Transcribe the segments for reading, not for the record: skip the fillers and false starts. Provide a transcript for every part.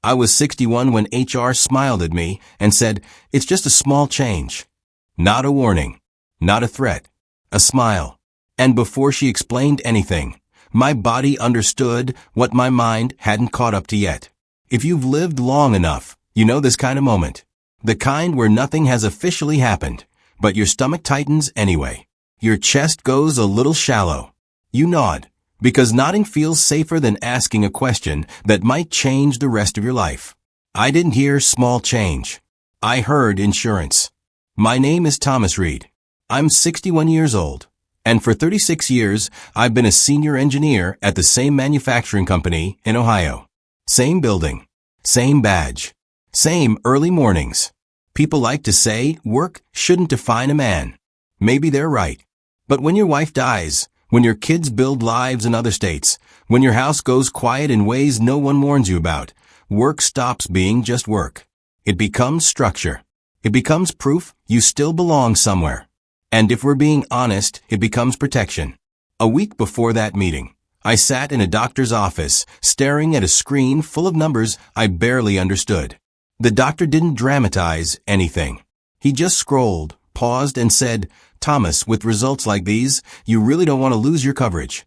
I was 61 when HR smiled at me and said, "It's just a small change." Not a warning. Not a threat. A smile. And before she explained anything, my body understood what my mind hadn't caught up to yet. If you've lived long enough, you know this kind of moment. The kind where nothing has officially happened, but your stomach tightens anyway. Your chest goes a little shallow. You nod, because nodding feels safer than asking a question that might change the rest of your life. I didn't hear small change. I heard insurance. My name is Thomas Reed. I'm 61 years old, and for 36 years, I've been a senior engineer at the same manufacturing company in Ohio. Same building, same badge, same early mornings. People like to say work shouldn't define a man. Maybe they're right. But when your wife dies, when your kids build lives in other states, when your house goes quiet in ways no one warns you about, work stops being just work. It becomes structure. It becomes proof you still belong somewhere. And if we're being honest, it becomes protection. A week before that meeting, I sat in a doctor's office, staring at a screen full of numbers I barely understood. The doctor didn't dramatize anything. He just scrolled, paused, and said, "Thomas, with results like these, you really don't want to lose your coverage."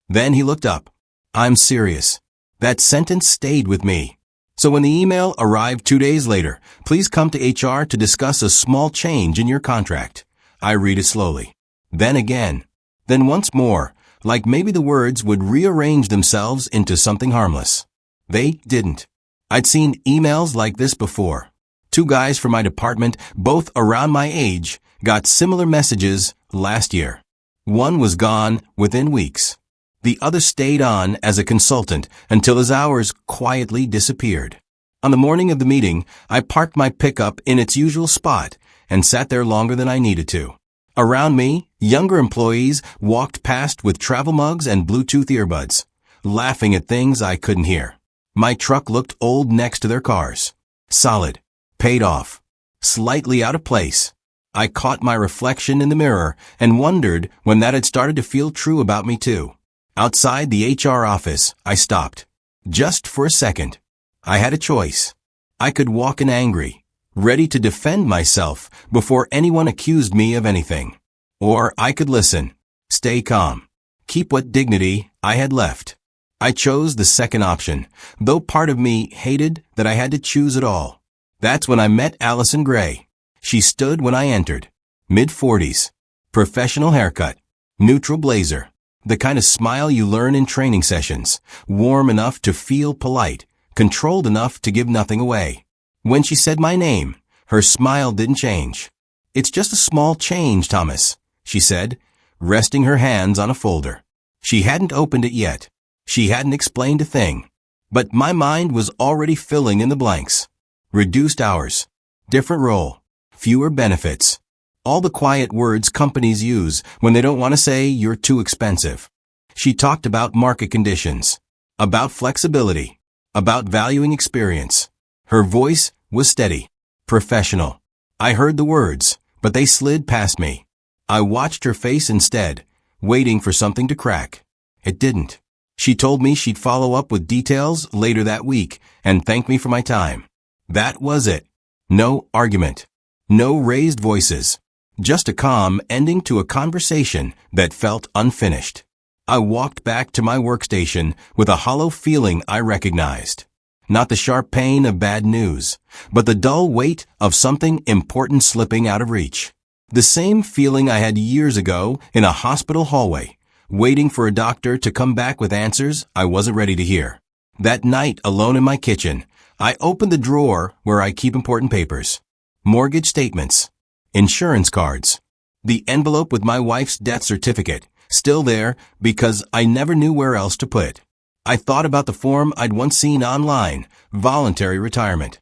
Then he looked up. I'm serious. That sentence stayed with me. So when the email arrived 2 days later, "Please come to HR to discuss a small change in your contract," I read it slowly. Then again. Then once more, like maybe the words would rearrange themselves into something harmless. They didn't. I'd seen emails like this before. 2 guys from my department, both around my age, got similar messages last year. One was gone within weeks. The other stayed on as a consultant until his hours quietly disappeared. On the morning of the meeting, I parked my pickup in its usual spot and sat there longer than I needed to. Around me, younger employees walked past with travel mugs and Bluetooth earbuds, laughing at things I couldn't hear. My truck looked old next to their cars. Solid. Paid off. Slightly out of place. I caught my reflection in the mirror and wondered when that had started to feel true about me too. Outside the HR office, I stopped. Just for a second. I had a choice. I could walk in angry, ready to defend myself before anyone accused me of anything. Or I could listen, stay calm, keep what dignity I had left. I chose the second option, though part of me hated that I had to choose it all. That's when I met Allison Gray. She stood when I entered. Mid-40s. Professional haircut. Neutral blazer. The kind of smile you learn in training sessions. Warm enough to feel polite. Controlled enough to give nothing away. When she said my name, her smile didn't change. "It's just a small change, Thomas," she said, resting her hands on a folder. She hadn't opened it yet. She hadn't explained a thing. But my mind was already filling in the blanks. Reduced hours. Different role. Fewer benefits. All the quiet words companies use when they don't want to say you're too expensive. She talked about market conditions. About flexibility. About valuing experience. Her voice was steady. Professional. I heard the words, but they slid past me. I watched her face instead, waiting for something to crack. It didn't. She told me she'd follow up with details later that week and thank me for my time. That was it. No argument. No raised voices. Just a calm ending to a conversation that felt unfinished. I walked back to my workstation with a hollow feeling I recognized. Not the sharp pain of bad news, but the dull weight of something important slipping out of reach. The same feeling I had years ago in a hospital hallway, waiting for a doctor to come back with answers I wasn't ready to hear. That night, alone in my kitchen, I opened the drawer where I keep important papers. Mortgage statements. Insurance cards. The envelope with my wife's death certificate, still there because I never knew where else to put it. I thought about the form I'd once seen online, voluntary retirement.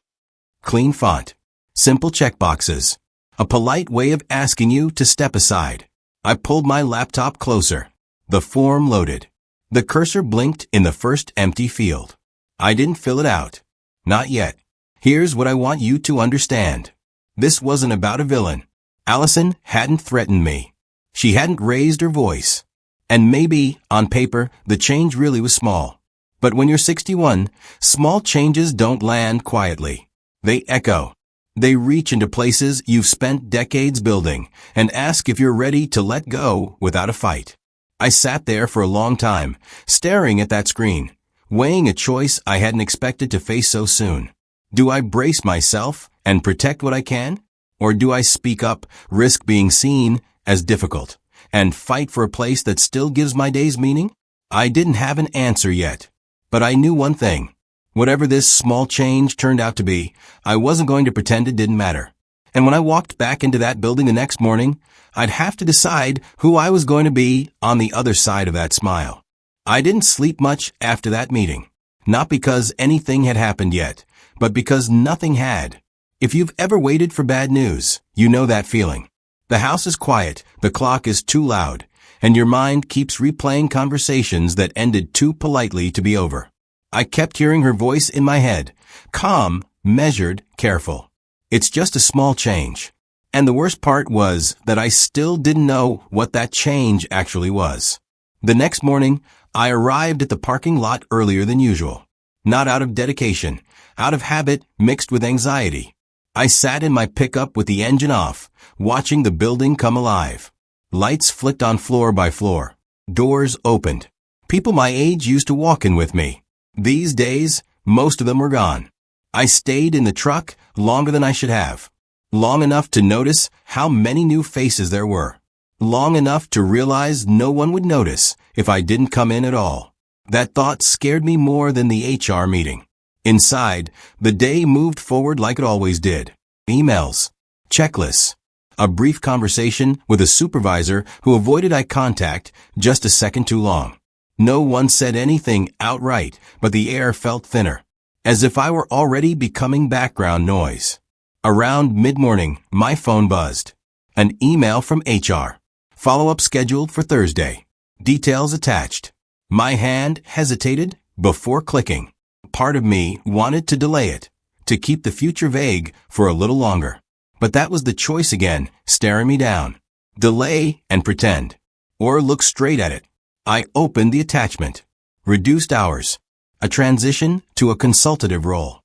Clean font. Simple checkboxes. A polite way of asking you to step aside. I pulled my laptop closer. The form loaded. The cursor blinked in the first empty field. I didn't fill it out. Not yet. Here's what I want you to understand. This wasn't about a villain. Allison hadn't threatened me. She hadn't raised her voice. And maybe, on paper, the change really was small. But when you're 61, small changes don't land quietly. They echo. They reach into places you've spent decades building and ask if you're ready to let go without a fight. I sat there for a long time, staring at that screen, weighing a choice I hadn't expected to face so soon. Do I brace myself and protect what I can? Or do I speak up, risk being seen as difficult, and fight for a place that still gives my days meaning? I didn't have an answer yet, but I knew one thing. Whatever this small change turned out to be, I wasn't going to pretend it didn't matter. And when I walked back into that building the next morning, I'd have to decide who I was going to be on the other side of that smile. I didn't sleep much after that meeting. Not because anything had happened yet, but because nothing had. If you've ever waited for bad news, you know that feeling. The house is quiet, the clock is too loud, and your mind keeps replaying conversations that ended too politely to be over. I kept hearing her voice in my head, calm, measured, careful. It's just a small change. And the worst part was that I still didn't know what that change actually was. The next morning, I arrived at the parking lot earlier than usual. Not out of dedication, out of habit mixed with anxiety. I sat in my pickup with the engine off, watching the building come alive. Lights flicked on floor by floor. Doors opened. People my age used to walk in with me. These days, most of them were gone. I stayed in the truck longer than I should have. Long enough to notice how many new faces there were. Long enough to realize no one would notice if I didn't come in at all. That thought scared me more than the HR meeting. Inside, the day moved forward like it always did. Emails. Checklists. A brief conversation with a supervisor who avoided eye contact just a second too long. No one said anything outright, but the air felt thinner, as if I were already becoming background noise. Around mid-morning, my phone buzzed. An email from HR. Follow-up scheduled for Thursday. Details attached. My hand hesitated before clicking. Part of me wanted to delay it, to keep the future vague for a little longer. But that was the choice again, staring me down. Delay and pretend. Or look straight at it. I opened the attachment. Reduced hours. A transition to a consultative role.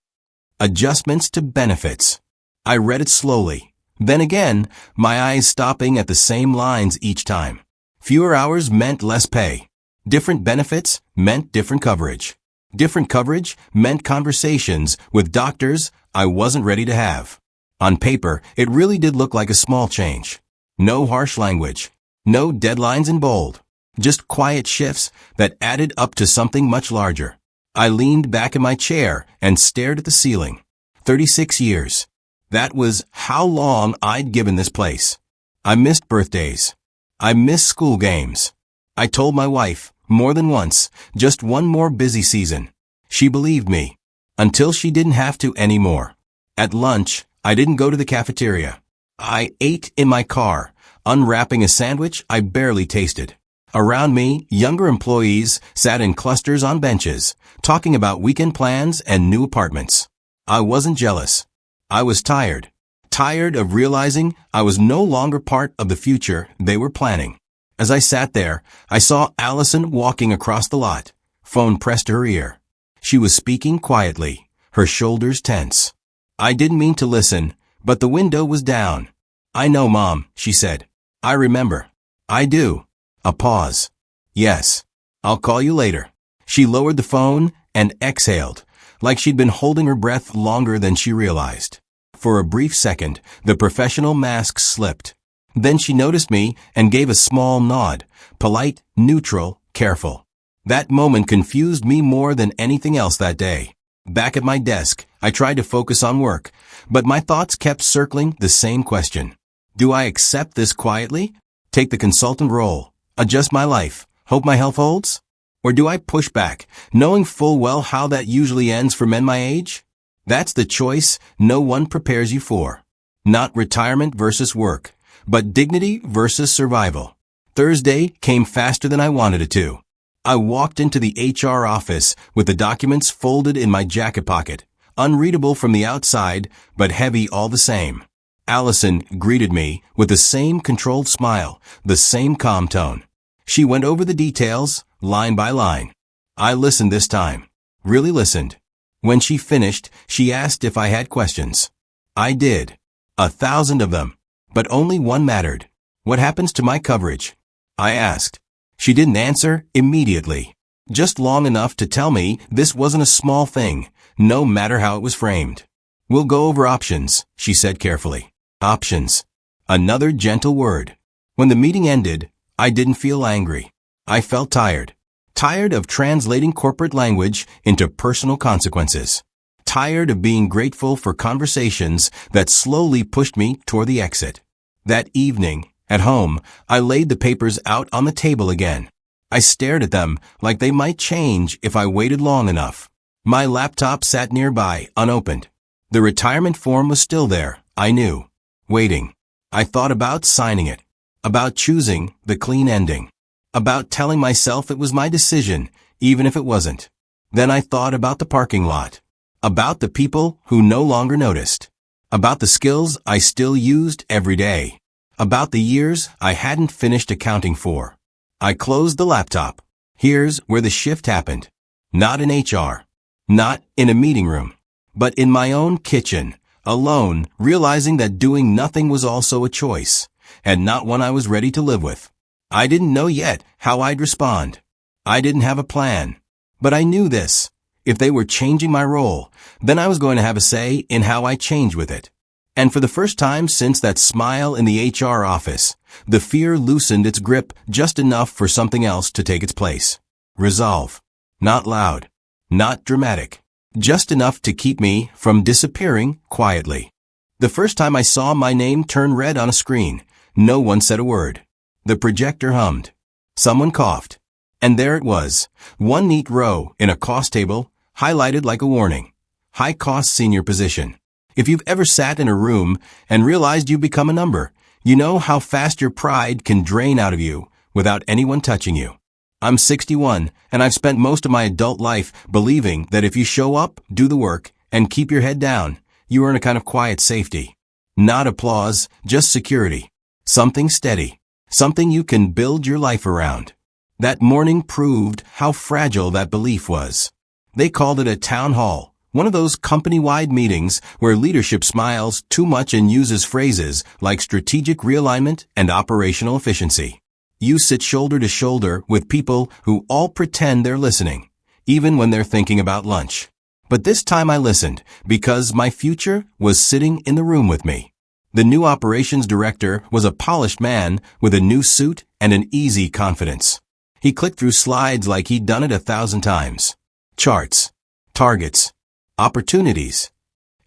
Adjustments to benefits. I read it slowly. Then again, my eyes stopping at the same lines each time. Fewer hours meant less pay. Different benefits meant different coverage. Different coverage meant conversations with doctors I wasn't ready to have. On paper, it really did look like a small change. No harsh language. No deadlines in bold. Just quiet shifts that added up to something much larger. I leaned back in my chair and stared at the ceiling. 36 years. That was how long I'd given this place. I missed birthdays. I missed school games. I told my wife, more than once, just one more busy season. She believed me. Until she didn't have to anymore. At lunch, I didn't go to the cafeteria. I ate in my car, unwrapping a sandwich I barely tasted. Around me, younger employees sat in clusters on benches, talking about weekend plans and new apartments. I wasn't jealous. I was tired. Tired of realizing I was no longer part of the future they were planning. As I sat there, I saw Allison walking across the lot, phone pressed to her ear. She was speaking quietly, her shoulders tense. I didn't mean to listen, but the window was down. "I know, Mom," she said. "I remember." "I do." A pause. "Yes. I'll call you later." She lowered the phone and exhaled, like she'd been holding her breath longer than she realized. For a brief second, the professional mask slipped. Then she noticed me and gave a small nod, polite, neutral, careful. That moment confused me more than anything else that day. Back at my desk, I tried to focus on work, but my thoughts kept circling the same question. Do I accept this quietly? Take the consultant role? Adjust my life? Hope my health holds? Or do I push back, knowing full well how that usually ends for men my age? That's the choice no one prepares you for. Not retirement versus work, but dignity versus survival. Thursday came faster than I wanted it to. I walked into the HR office with the documents folded in my jacket pocket, unreadable from the outside, but heavy all the same. Allison greeted me with the same controlled smile, the same calm tone. She went over the details, line by line. I listened this time. really listened. When she finished, she asked if I had questions. I did. 1,000 of them. But only one mattered. What happens to my coverage? I asked. She didn't answer immediately. Just long enough to tell me this wasn't a small thing, no matter how it was framed. We'll go over options, she said carefully. Options. Another gentle word. When the meeting ended, I didn't feel angry. I felt tired. Tired of translating corporate language into personal consequences. Tired of being grateful for conversations that slowly pushed me toward the exit. That evening, at home, I laid the papers out on the table again. I stared at them like they might change if I waited long enough. My laptop sat nearby, unopened. The retirement form was still there, I knew. Waiting. I thought about signing it. About choosing the clean ending. About telling myself it was my decision, even if it wasn't. Then I thought about the parking lot. About the people who no longer noticed. About the skills I still used every day. About the years I hadn't finished accounting for. I closed the laptop. Here's where the shift happened. Not in HR. Not in a meeting room. But in my own kitchen, alone, realizing that doing nothing was also a choice, and not one I was ready to live with. I didn't know yet how I'd respond. I didn't have a plan. But I knew this. If they were changing my role, then I was going to have a say in how I changed with it. And for the first time since that smile in the HR office, the fear loosened its grip just enough for something else to take its place. Resolve. Not loud. Not dramatic. Just enough to keep me from disappearing quietly. The first time I saw my name turn red on a screen, no one said a word. The projector hummed. Someone coughed. And there it was, one neat row in a cost table, highlighted like a warning. High-cost senior position. If you've ever sat in a room and realized you've become a number, you know how fast your pride can drain out of you without anyone touching you. I'm 61, and I've spent most of my adult life believing that if you show up, do the work, and keep your head down, you earn a kind of quiet safety. Not applause, just security. Something steady. Something you can build your life around. That morning proved how fragile that belief was. They called it a town hall, one of those company-wide meetings where leadership smiles too much and uses phrases like strategic realignment and operational efficiency. You sit shoulder to shoulder with people who all pretend they're listening, even when they're thinking about lunch. But this time I listened because my future was sitting in the room with me. The new operations director was a polished man with a new suit and an easy confidence. He clicked through slides like he'd done it 1,000 times. Charts, targets, opportunities.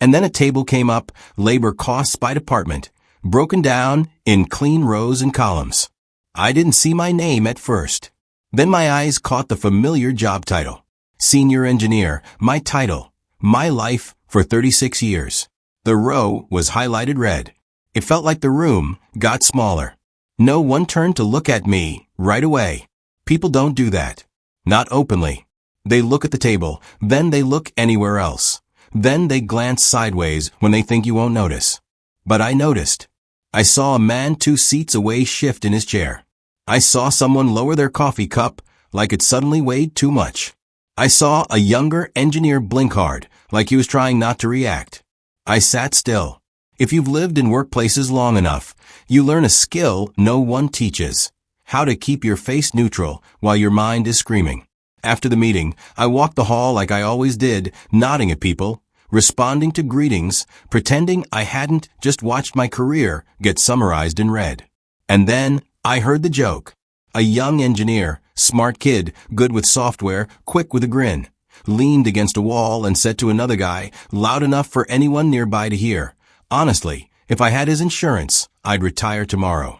And then a table came up, labor costs by department, broken down in clean rows and columns. I didn't see my name at first. Then my eyes caught the familiar job title. Senior engineer, my title, my life for 36 years. The row was highlighted red. It felt like the room got smaller. No one turned to look at me right away. People don't do that. Not openly. They look at the table, then they look anywhere else. Then they glance sideways when they think you won't notice. But I noticed. I saw a man 2 seats away shift in his chair. I saw someone lower their coffee cup like it suddenly weighed too much. I saw a younger engineer blink hard, like he was trying not to react. I sat still. If you've lived in workplaces long enough, you learn a skill no one teaches. How to keep your face neutral while your mind is screaming. After the meeting, I walked the hall like I always did, nodding at people, responding to greetings, pretending I hadn't just watched my career get summarized in red. And then I heard the joke. A young engineer, smart kid, good with software, quick with a grin, leaned against a wall and said to another guy, loud enough for anyone nearby to hear, "Honestly, if I had his insurance, I'd retire tomorrow."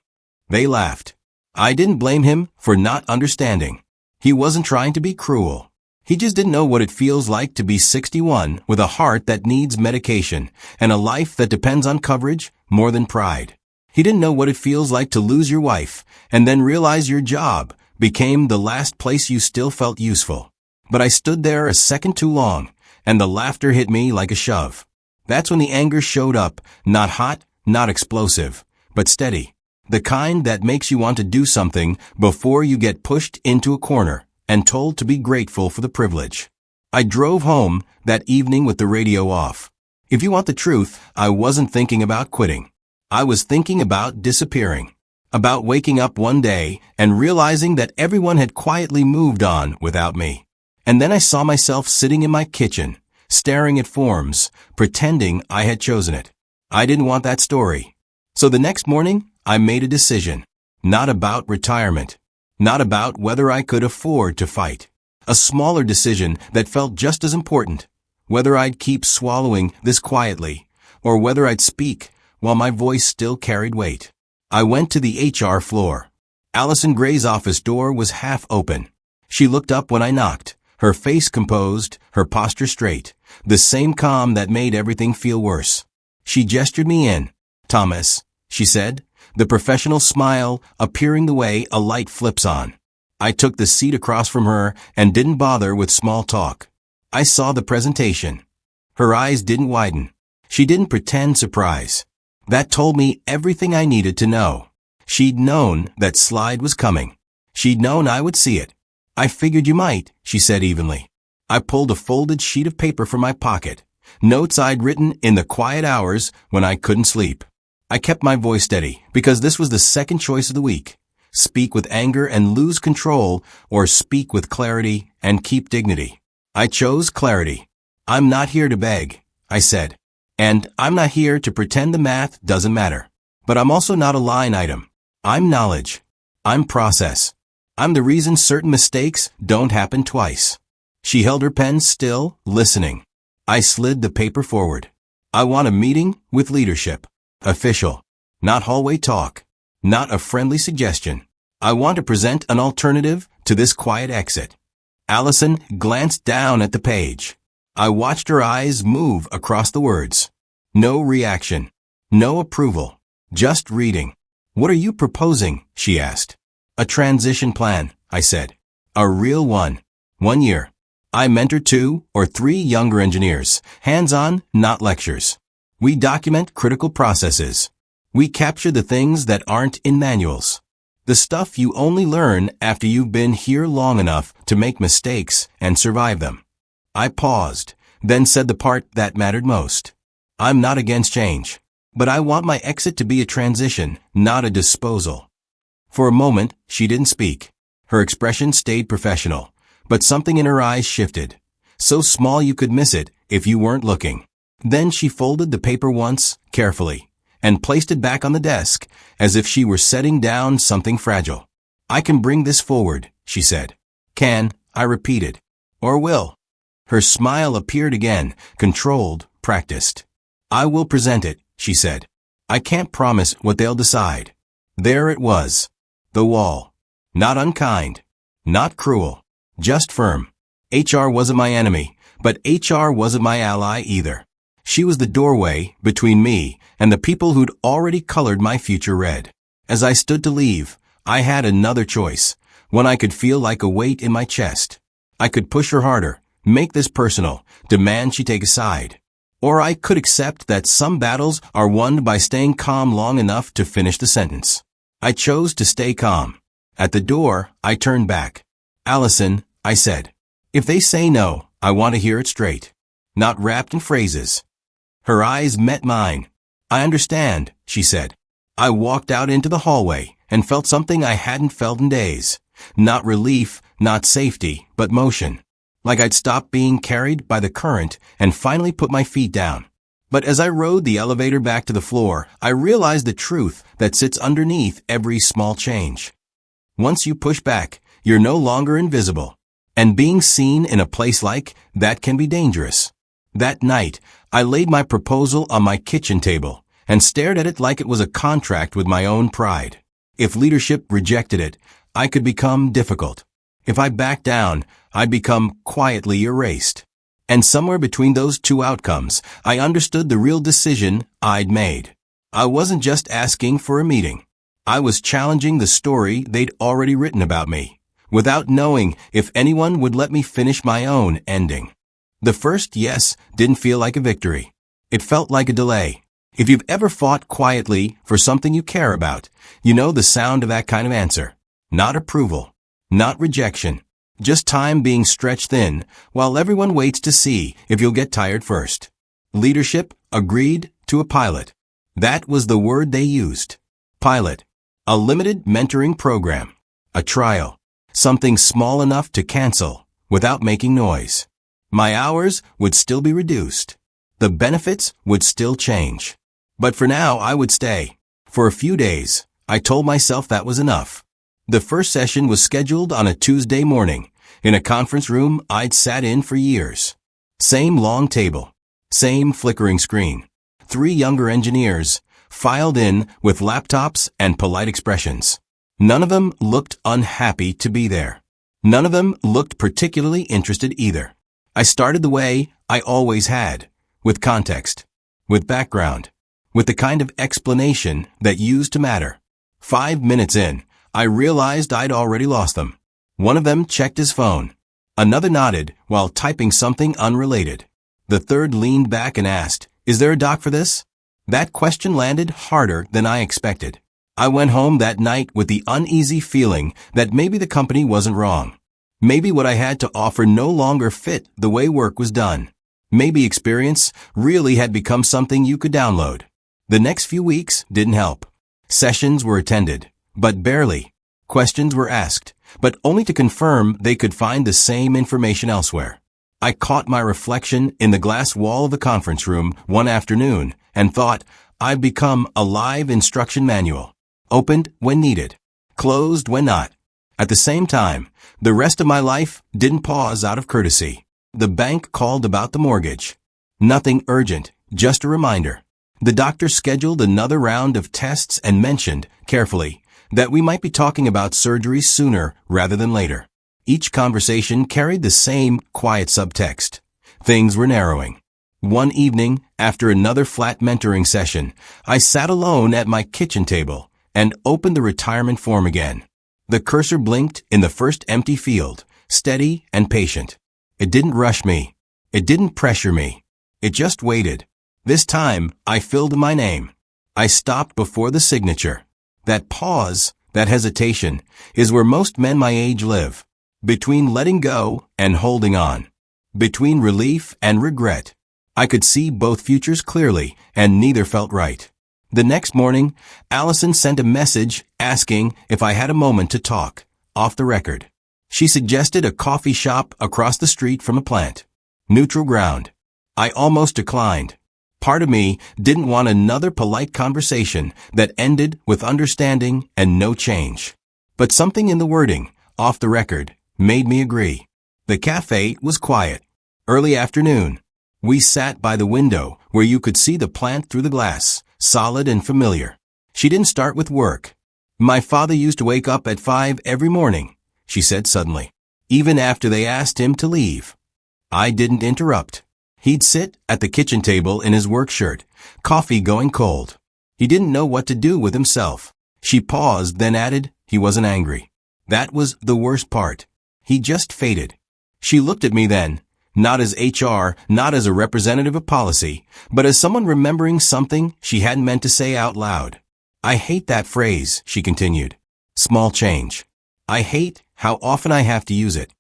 They laughed. I didn't blame him for not understanding. He wasn't trying to be cruel. He just didn't know what it feels like to be 61 with a heart that needs medication and a life that depends on coverage more than pride. He didn't know what it feels like to lose your wife and then realize your job became the last place you still felt useful. But I stood there a second too long, and the laughter hit me like a shove. That's when the anger showed up, not hot, not explosive, but steady. The kind that makes you want to do something before you get pushed into a corner and told to be grateful for the privilege. I drove home that evening with the radio off. If you want the truth, I wasn't thinking about quitting. I was thinking about disappearing. About waking up one day and realizing that everyone had quietly moved on without me. And then I saw myself sitting in my kitchen, staring at forms, pretending I had chosen it. I didn't want that story. So the next morning, I made a decision. Not about retirement. Not about whether I could afford to fight. A smaller decision that felt just as important. Whether I'd keep swallowing this quietly, or whether I'd speak while my voice still carried weight. I went to the HR floor. Allison Gray's office door was half open. She looked up when I knocked, her face composed, her posture straight, the same calm that made everything feel worse. She gestured me in. "Thomas," she said, the professional smile appearing the way a light flips on. I took the seat across from her and didn't bother with small talk. I saw the presentation. Her eyes didn't widen. She didn't pretend surprise. That told me everything I needed to know. She'd known that slide was coming. She'd known I would see it. "I figured you might," she said evenly. I pulled a folded sheet of paper from my pocket, notes I'd written in the quiet hours when I couldn't sleep. I kept my voice steady because this was the second choice of the week. Speak with anger and lose control, or speak with clarity and keep dignity. I chose clarity. "I'm not here to beg," I said. "And I'm not here to pretend the math doesn't matter. But I'm also not a line item. I'm knowledge. I'm process. I'm the reason certain mistakes don't happen twice." She held her pen still, listening. I slid the paper forward. "I want a meeting with leadership. Official. Not hallway talk. Not a friendly suggestion. I want to present an alternative to this quiet exit." Allison glanced down at the page. I watched her eyes move across the words. No reaction. No approval. Just reading. "What are you proposing?" she asked. "A transition plan," I said. "A real one. 1 year. I mentor 2 or 3 younger engineers. Hands-on, not lectures. We document critical processes. We capture the things that aren't in manuals. The stuff you only learn after you've been here long enough to make mistakes and survive them." I paused, then said the part that mattered most. "I'm not against change, but I want my exit to be a transition, not a disposal." For a moment, she didn't speak. Her expression stayed professional, but something in her eyes shifted. So small you could miss it if you weren't looking. Then she folded the paper once, carefully, and placed it back on the desk, as if she were setting down something fragile. "I can bring this forward," she said. "Can," I repeated. "Or will." Her smile appeared again, controlled, practiced. "I will present it," she said. "I can't promise what they'll decide." There it was. The wall. Not unkind. Not cruel. Just firm. HR wasn't my enemy, but HR wasn't my ally either. She was the doorway between me and the people who'd already colored my future red. As I stood to leave, I had another choice, one I could feel like a weight in my chest. I could push her harder, make this personal, demand she take a side. Or I could accept that some battles are won by staying calm long enough to finish the sentence. I chose to stay calm. At the door, I turned back. "Allison," I said, "if they say no, I want to hear it straight. Not wrapped in phrases." Her eyes met mine. "I understand," she said. I walked out into the hallway and felt something I hadn't felt in days. Not relief, not safety, but motion. Like I'd stopped being carried by the current and finally put my feet down. But as I rode the elevator back to the floor, I realized the truth that sits underneath every small change. Once you push back, you're no longer invisible. And being seen in a place like that can be dangerous. That night, I laid my proposal on my kitchen table and stared at it like it was a contract with my own pride. If leadership rejected it, I could become difficult. If I backed down, I'd become quietly erased. And somewhere between those two outcomes, I understood the real decision I'd made. I wasn't just asking for a meeting. I was challenging the story they'd already written about me, without knowing if anyone would let me finish my own ending. The first yes didn't feel like a victory. It felt like a delay. If you've ever fought quietly for something you care about, you know the sound of that kind of answer. Not approval. Not rejection. Just time being stretched thin while everyone waits to see if you'll get tired first. Leadership agreed to a pilot. That was the word they used. Pilot. A limited mentoring program. A trial. Something small enough to cancel without making noise. My hours would still be reduced. The benefits would still change. But for now, I would stay. For a few days, I told myself that was enough. The first session was scheduled on a Tuesday morning in a conference room I'd sat in for years. Same long table. Same flickering screen. 3 younger engineers filed in with laptops and polite expressions. None of them looked unhappy to be there. None of them looked particularly interested either. I started the way I always had, with context, with background, with the kind of explanation that used to matter. 5 minutes in, I realized I'd already lost them. One of them checked his phone. Another nodded while typing something unrelated. The third leaned back and asked, "Is there a doc for this?" That question landed harder than I expected. I went home that night with the uneasy feeling that maybe the company wasn't wrong. Maybe what I had to offer no longer fit the way work was done. Maybe experience really had become something you could download. The next few weeks didn't help. Sessions were attended, but barely. Questions were asked, but only to confirm they could find the same information elsewhere. I caught my reflection in the glass wall of the conference room one afternoon and thought, I've become a live instruction manual. Opened when needed. Closed when not. At the same time, the rest of my life didn't pause out of courtesy. The bank called about the mortgage. Nothing urgent, just a reminder. The doctor scheduled another round of tests and mentioned, carefully, that we might be talking about surgery sooner rather than later. Each conversation carried the same quiet subtext. Things were narrowing. One evening, after another flat mentoring session, I sat alone at my kitchen table and opened the retirement form again. The cursor blinked in the first empty field, steady and patient. It didn't rush me. It didn't pressure me. It just waited. This time, I filled my name. I stopped before the signature. That pause, that hesitation, is where most men my age live. Between letting go and holding on. Between relief and regret. I could see both futures clearly, and neither felt right. The next morning, Allison sent a message asking if I had a moment to talk, off the record. She suggested a coffee shop across the street from a plant. Neutral ground. I almost declined. Part of me didn't want another polite conversation that ended with understanding and no change. But something in the wording, off the record, made me agree. The cafe was quiet. Early afternoon. We sat by the window where you could see the plant through the glass, solid and familiar. She didn't start with work. My father used to wake up at 5 every morning, she said suddenly, even after they asked him to leave. I didn't interrupt. He'd sit at the kitchen table in his work shirt, coffee going cold. He didn't know what to do with himself. She paused, then added, he wasn't angry. That was the worst part. He just faded. She looked at me then, not as HR, not as a representative of policy, but as someone remembering something she hadn't meant to say out loud. I hate that phrase, she continued. Small change. I hate how often I have to use it.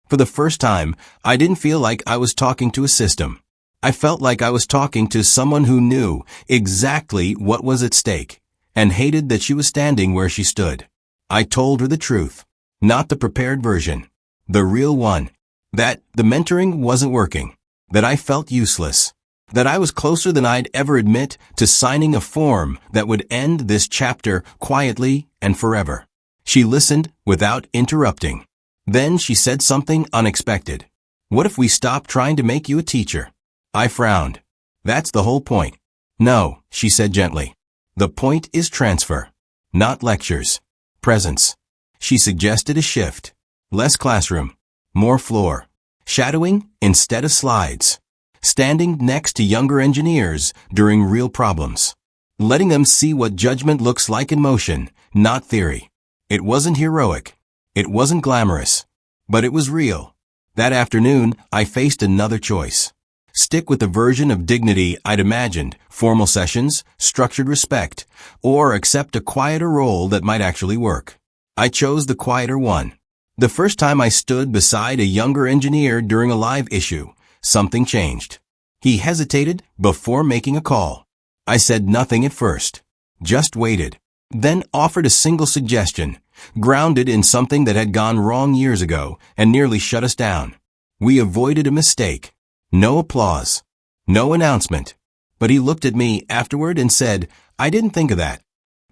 For the first time, I didn't feel like I was talking to a system. I felt like I was talking to someone who knew exactly what was at stake and hated that she was standing where she stood. I told her the truth, not the prepared version, the real one, that the mentoring wasn't working, that I felt useless, that I was closer than I'd ever admit to signing a form that would end this chapter quietly and forever. She listened without interrupting. Then she said something unexpected. What if we stopped trying to make you a teacher? I frowned. That's the whole point. No, she said gently. The point is transfer, not lectures. Presence. She suggested a shift. Less classroom. More floor. Shadowing instead of slides. Standing next to younger engineers during real problems. Letting them see what judgment looks like in motion, not theory. It wasn't heroic. It wasn't glamorous. But it was real. That afternoon, I faced another choice. Stick with the version of dignity I'd imagined, formal sessions, structured respect, or accept a quieter role that might actually work. I chose the quieter one. The first time I stood beside a younger engineer during a live issue, something changed. He hesitated before making a call. I said nothing at first, just waited, then offered a single suggestion, grounded in something that had gone wrong years ago and nearly shut us down. We avoided a mistake. No applause. No announcement. But he looked at me afterward and said, "I didn't think of that."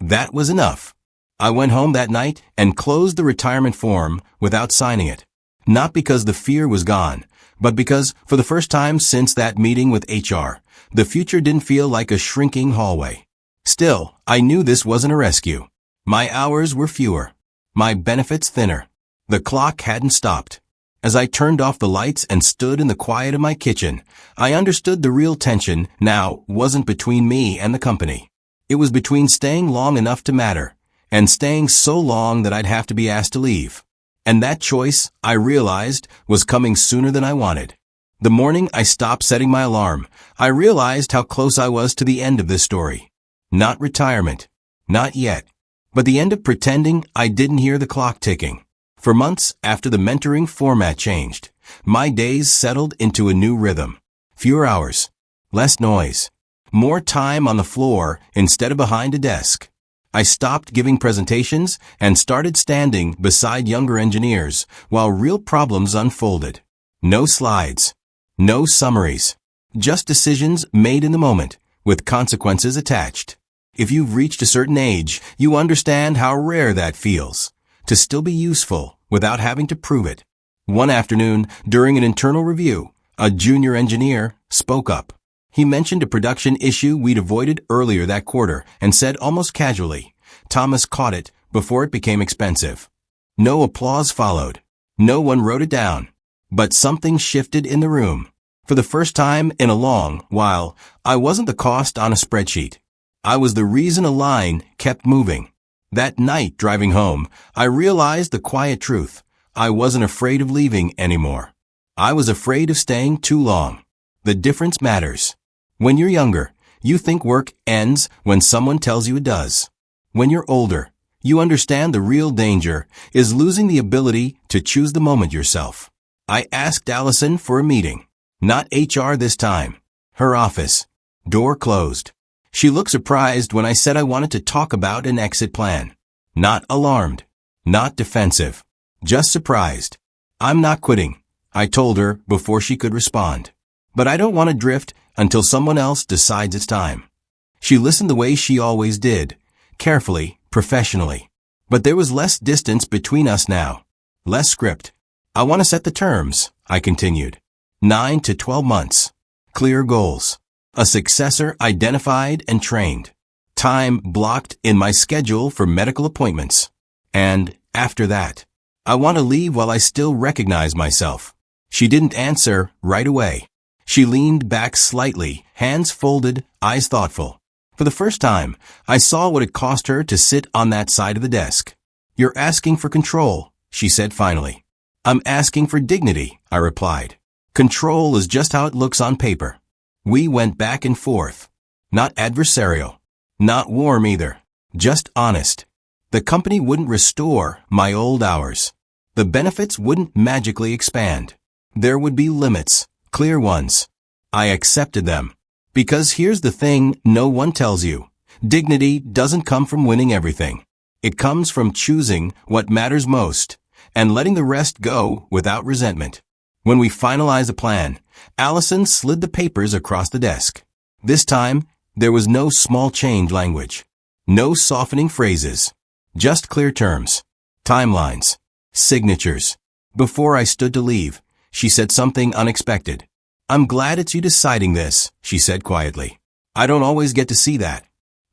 That was enough. I went home that night and closed the retirement form without signing it. Not because the fear was gone, but because, for the first time since that meeting with HR, the future didn't feel like a shrinking hallway. Still, I knew this wasn't a rescue. My hours were fewer. My benefits thinner. The clock hadn't stopped. As I turned off the lights and stood in the quiet of my kitchen, I understood the real tension now wasn't between me and the company. It was between staying long enough to matter, and staying so long that I'd have to be asked to leave. And that choice, I realized, was coming sooner than I wanted. The morning I stopped setting my alarm, I realized how close I was to the end of this story. Not retirement. Not yet. But the end of pretending I didn't hear the clock ticking. For months after the mentoring format changed, my days settled into a new rhythm. Fewer hours. Less noise. More time on the floor instead of behind a desk. I stopped giving presentations and started standing beside younger engineers while real problems unfolded. No slides. No summaries. Just decisions made in the moment, with consequences attached. If you've reached a certain age, you understand how rare that feels. To still be useful without having to prove it. One afternoon, during an internal review, a junior engineer spoke up. He mentioned a production issue we'd avoided earlier that quarter and said almost casually, "Thomas caught it before it became expensive." No applause followed. No one wrote it down. But something shifted in the room. For the first time in a long while, I wasn't the cost on a spreadsheet. I was the reason a line kept moving. That night driving home, I realized the quiet truth. I wasn't afraid of leaving anymore. I was afraid of staying too long. The difference matters. When you're younger, you think work ends when someone tells you it does. When you're older, you understand the real danger is losing the ability to choose the moment yourself. I asked Allison for a meeting. Not HR this time. Her office. Door closed. She looked surprised when I said I wanted to talk about an exit plan. Not alarmed. Not defensive. Just surprised. "I'm not quitting," I told her before she could respond. "But I don't want to drift until someone else decides it's time." She listened the way she always did. Carefully, professionally. But there was less distance between us now. Less script. "I want to set the terms," I continued. 9 to 12 months. Clear goals. A successor identified and trained. Time blocked in my schedule for medical appointments. And, after that, I want to leave while I still recognize myself. She didn't answer right away. She leaned back slightly, hands folded, eyes thoughtful. For the first time, I saw what it cost her to sit on that side of the desk. "You're asking for control," she said finally. "I'm asking for dignity," I replied. "Control is just how it looks on paper." We went back and forth. Not adversarial. Not warm either. Just honest. The company wouldn't restore my old hours. The benefits wouldn't magically expand. There would be limits, clear ones. I accepted them. Because here's the thing no one tells you. Dignity doesn't come from winning everything. It comes from choosing what matters most and letting the rest go without resentment. When we finalized the plan, Allison slid the papers across the desk. This time, there was no small change language. No softening phrases. Just clear terms. Timelines. Signatures. Before I stood to leave, she said something unexpected. "I'm glad it's you deciding this," she said quietly. "I don't always get to see that."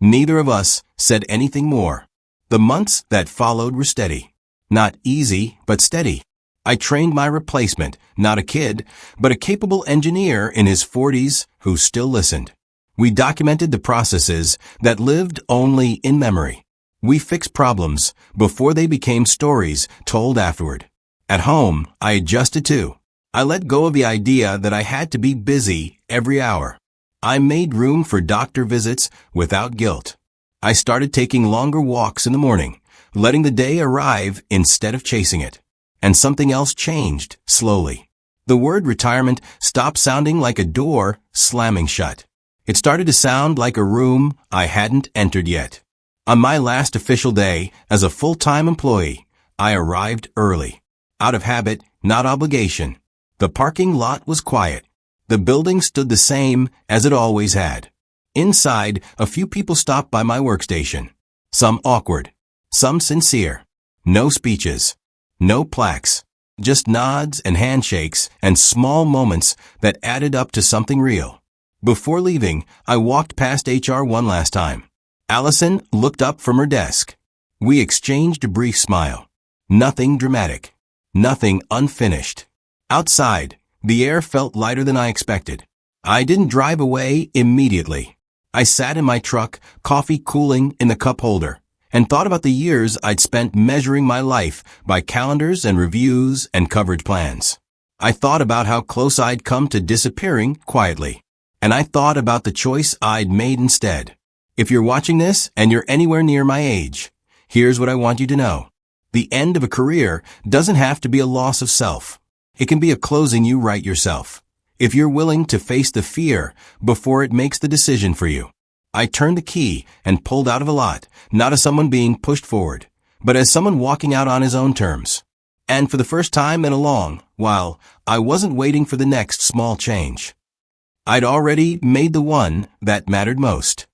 Neither of us said anything more. The months that followed were steady. Not easy, but steady. I trained my replacement, not a kid, but a capable engineer in his 40s who still listened. We documented the processes that lived only in memory. We fixed problems before they became stories told afterward. At home, I adjusted too. I let go of the idea that I had to be busy every hour. I made room for doctor visits without guilt. I started taking longer walks in the morning, letting the day arrive instead of chasing it. and something else changed, slowly. The word retirement stopped sounding like a door slamming shut. It started to sound like a room I hadn't entered yet. On my last official day as a full-time employee, I arrived early. Out of habit, not obligation. The parking lot was quiet. The building stood the same as it always had. Inside, a few people stopped by my workstation. Some awkward. Some sincere. No speeches. No plaques. Just nods and handshakes and small moments that added up to something real. Before leaving, I walked past HR one last time. Allison looked up from her desk. We exchanged a brief smile. Nothing dramatic. Nothing unfinished. Outside, the air felt lighter than I expected. I didn't drive away immediately. I sat in my truck, coffee cooling in the cup holder, and thought about the years I'd spent measuring my life by calendars and reviews and coverage plans. I thought about how close I'd come to disappearing quietly. And I thought about the choice I'd made instead. If you're watching this and you're anywhere near my age, here's what I want you to know. The end of a career doesn't have to be a loss of self. It can be a closing you write yourself. If you're willing to face the fear before it makes the decision for you. I turned the key and pulled out of a lot, not as someone being pushed forward, but as someone walking out on his own terms. And for the first time in a long while, I wasn't waiting for the next small change. I'd already made the one that mattered most.